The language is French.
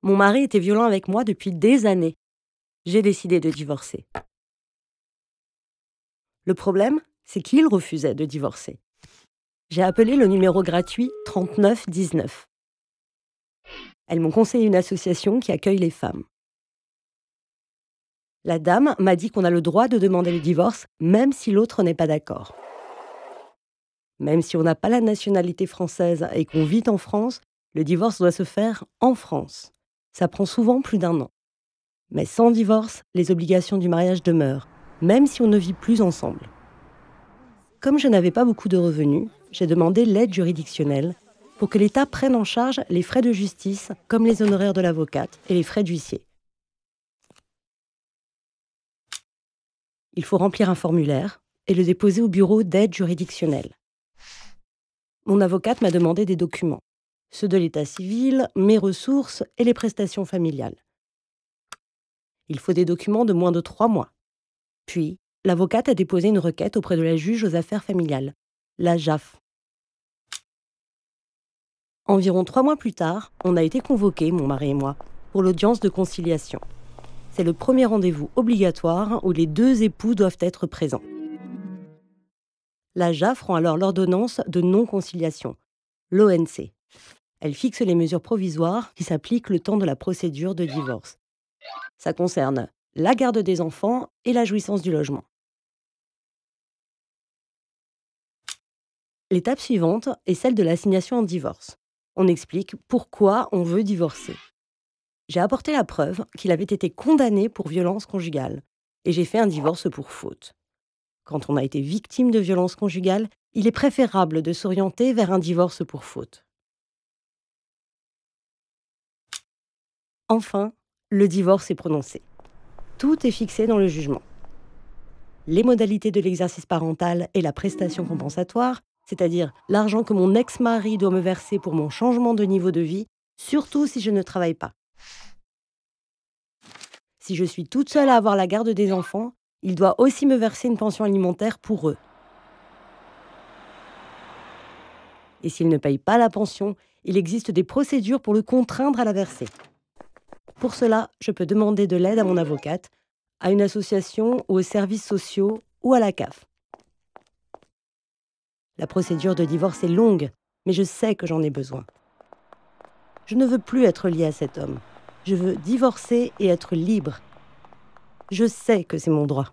Mon mari était violent avec moi depuis des années. J'ai décidé de divorcer. Le problème, c'est qu'il refusait de divorcer. J'ai appelé le numéro gratuit 3919. Elles m'ont conseillé une association qui accueille les femmes. La dame m'a dit qu'on a le droit de demander le divorce, même si l'autre n'est pas d'accord. Même si on n'a pas la nationalité française et qu'on vit en France, le divorce doit se faire en France. Ça prend souvent plus d'1 an. Mais sans divorce, les obligations du mariage demeurent, même si on ne vit plus ensemble. Comme je n'avais pas beaucoup de revenus, j'ai demandé l'aide juridictionnelle pour que l'État prenne en charge les frais de justice, comme les honoraires de l'avocate et les frais d'huissier. Il faut remplir un formulaire et le déposer au bureau d'aide juridictionnelle. Mon avocate m'a demandé des documents, ceux de l'état civil, mes ressources et les prestations familiales. Il faut des documents de moins de 3 mois. Puis, l'avocate a déposé une requête auprès de la juge aux affaires familiales, la JAF. Environ 3 mois plus tard, on a été convoqués, mon mari et moi, pour l'audience de conciliation. C'est le premier rendez-vous obligatoire où les 2 époux doivent être présents. La JAF rend alors l'ordonnance de non-conciliation, l'ONC. Elle fixe les mesures provisoires qui s'appliquent le temps de la procédure de divorce. Ça concerne la garde des enfants et la jouissance du logement. L'étape suivante est celle de l'assignation en divorce. On explique pourquoi on veut divorcer. J'ai apporté la preuve qu'il avait été condamné pour violence conjugale et j'ai fait un divorce pour faute. Quand on a été victime de violence conjugale, il est préférable de s'orienter vers un divorce pour faute. Enfin, le divorce est prononcé. Tout est fixé dans le jugement. Les modalités de l'exercice parental et la prestation compensatoire, c'est-à-dire l'argent que mon ex-mari doit me verser pour mon changement de niveau de vie, surtout si je ne travaille pas. Si je suis toute seule à avoir la garde des enfants, il doit aussi me verser une pension alimentaire pour eux. Et s'il ne paye pas la pension, il existe des procédures pour le contraindre à la verser. Pour cela, je peux demander de l'aide à mon avocate, à une association ou aux services sociaux ou à la CAF. La procédure de divorce est longue, mais je sais que j'en ai besoin. Je ne veux plus être liée à cet homme. Je veux divorcer et être libre. Je sais que c'est mon droit.